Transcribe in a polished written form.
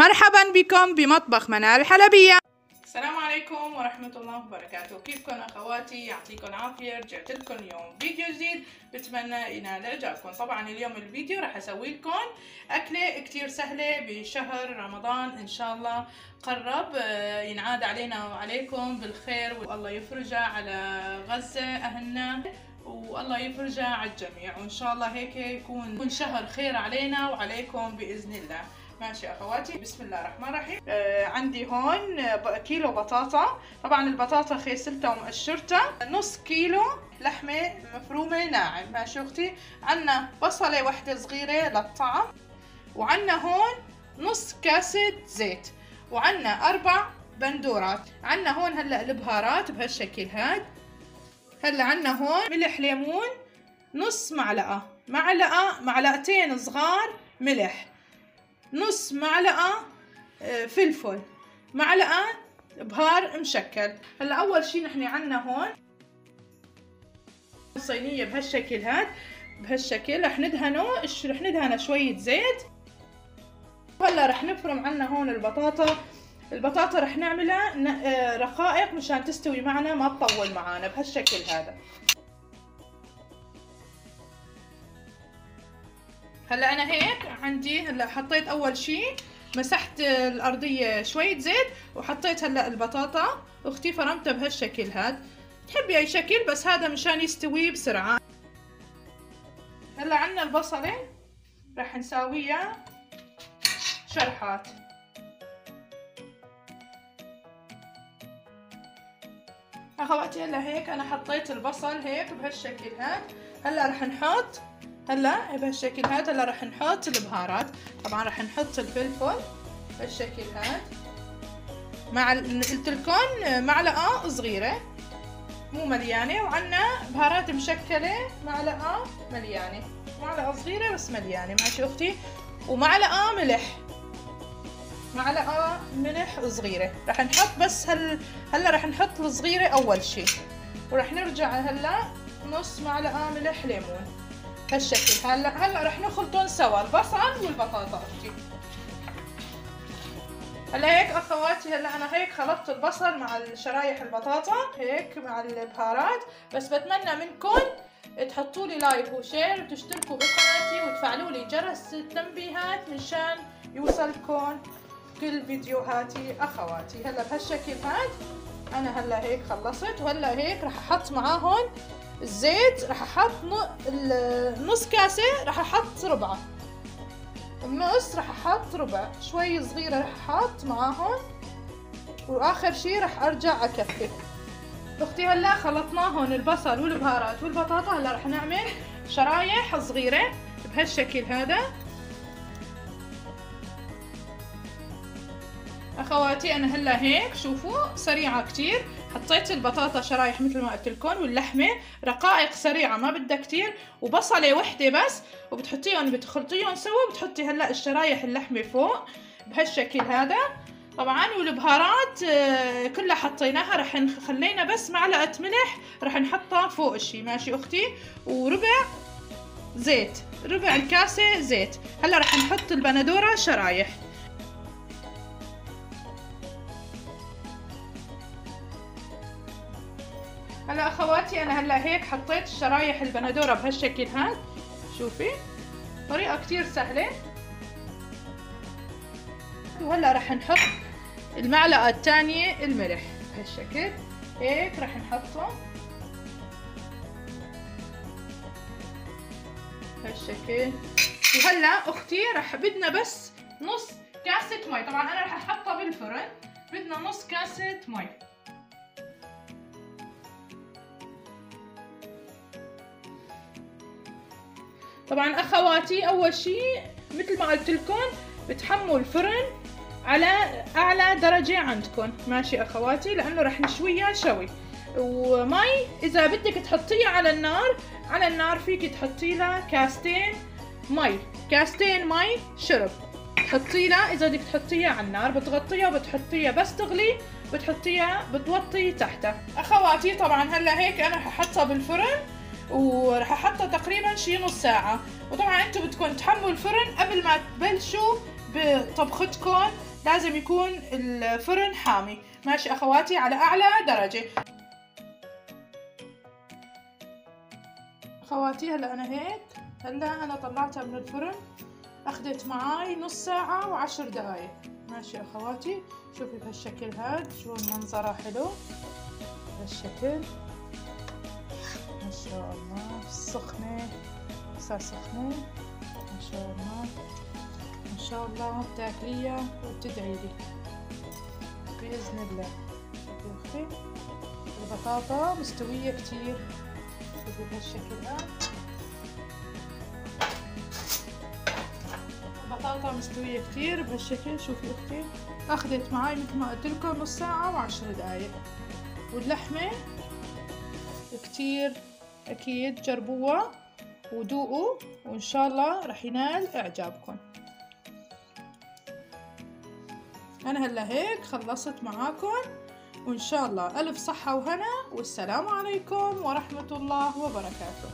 مرحبا بكم بمطبخ منال الحلبية. السلام عليكم ورحمة الله وبركاته. كيفكم أخواتي؟ يعطيكم العافية. رجعت لكم اليوم فيديو جديد بتمنى ينال إعجابكم. طبعا اليوم الفيديو راح أسوي لكم أكلة كتير سهلة بشهر رمضان إن شاء الله قرب ينعاد علينا وعليكم بالخير، والله يفرجها على غزة أهلنا، والله يفرجها على الجميع، وإن شاء الله هيك يكون شهر خير علينا وعليكم بإذن الله. ماشي أخواتي، بسم الله الرحمن الرحيم. عندي هون كيلو بطاطا. طبعا البطاطا غسلتها ومقشرتها. نص كيلو لحمة مفرومة ناعم. ماشي أختي. عنا بصلة واحدة صغيرة للطعم، وعنا هون نص كاسة زيت، وعنا 4 بندورات. عنا هون هلا البهارات بهالشكل هاد. هلا عنا هون ملح ليمون نص معلقة، معلقتين صغار ملح، نص معلقة فلفل، معلقة بهار مشكل. هلا أول شي نحن عنا هون صينية بهالشكل هاد، بهالشكل رح ندهنه شوية زيت. هلا رح نفرم عنا هون البطاطا رح نعملها رقائق مشان تستوي معنا ما تطول معنا بهالشكل هذا. هلا انا هيك عندي، هلا حطيت اول شي مسحت الارضيه شويه زيت، وحطيت هلا البطاطا اختي فرمتها بهالشكل هاد. تحبي اي شكل بس هذا مشان يستوي بسرعه. هلا عنا البصله راح نساويها شرحات. اخواتي هلا هيك انا حطيت البصل هيك بهالشكل هاد. هلا راح نحط بهالشكل هذا. هلا رح نحط البهارات. طبعا رح نحط الفلفل بهالشكل هذا، قلت لكم معلقه صغيره مو مليانه، وعنا بهارات مشكله معلقه مليانه، معلقه صغيره بس مليانه. ماشي اختي. ومعلقه ملح صغيره. رح نحط بس هلا رح نحط الصغيره اول شي، ورح نرجع هلا نص معلقه ملح ليمون هالشكل. هلا رح نخلطهم سوا البصل والبطاطا اختي. هلا هيك اخواتي، هلا انا هيك خلطت البصل مع الشرايح البطاطا هيك مع البهارات. بس بتمنى منكم تحطوا لي لايك وشير وتشتركوا بقناتي وتفعلوا لي جرس التنبيهات مشان يوصلكم كل فيديوهاتي اخواتي. هلا بهالشكل هاد انا هلا هيك خلصت. وهلا هيك رح احط معاهم الزيت. رح احط نص كاسة، رح احط ربعه، النص رح احط ربع، شوي صغيرة رح احط معاهم، واخر شي رح ارجع اكفي. اختي هلا خلطناهم البصل والبهارات والبطاطا. هلا رح نعمل شرايح صغيرة بهالشكل هذا. اخواتي انا هلا هيك شوفوا سريعة كتير. حطيت البطاطا شرايح مثل ما قلت لكم، واللحمه رقائق سريعه ما بدها كتير، وبصله وحده بس، بتخلطيهم سوا. بتحطي هلا الشرايح اللحمه فوق بهالشكل هذا. طبعا والبهارات كلها حطيناها. رح خلينا بس معلقه ملح رح نحطها فوق الشي. ماشي اختي. وربع زيت، ربع الكاسه زيت. هلا رح نحط البندوره شرايح. هلا اخواتي انا هلا هيك حطيت الشرايح البندوره بهالشكل هاد. شوفي طريقه كتير سهله. وهلا رح نحط المعلقه الثانيه الملح بهالشكل هيك رح نحطه بهالشكل. وهلا اختي بدنا بس نص كاسه مي. طبعا انا رح احطها بالفرن. بدنا نص كاسه مي. طبعا اخواتي اول شي مثل ما قلت لكم بتحموا الفرن على اعلى درجة عندكم. ماشي اخواتي، لانه رح نشويها شوي. ومي اذا بدك تحطيها على النار فيك تحطي لها كاستين مي شرب. تحطي لها اذا بدك تحطيها على النار، بتغطيها وبتحطيها بس تغلي، بتوطي تحتها. اخواتي طبعا هلا هيك انا ححطها بالفرن، ورح احطها تقريبا شي نص ساعة. وطبعا انتم بدكم تحموا الفرن قبل ما تبلشوا بطبختكم لازم يكون الفرن حامي. ماشي اخواتي، على اعلى درجة. اخواتي هلا انا طلعتها من الفرن، اخذت معاي نص ساعة و10 دقايق. ماشي اخواتي، شوفي بهالشكل هاد شلون منظره حلو بهالشكل. ما شاء الله سخنة، صار سخنة ما شاء الله. ما شاء الله بتاكليها وبتدعي لي بإذن الله. شوفي اختي البطاطا مستوية كتير، شوفي بهالشكل هاد البطاطا مستوية كتير بهالشكل. شوفي اختي اخذت معاي مثل ما قلت لكم نص ساعة و10 دقايق. واللحمة كتير اكيد جربوها وذوقوا، وان شاء الله رح ينال اعجابكم. انا هلا هيك خلصت معاكم، وان شاء الله الف صحة وهنا، والسلام عليكم ورحمة الله وبركاته.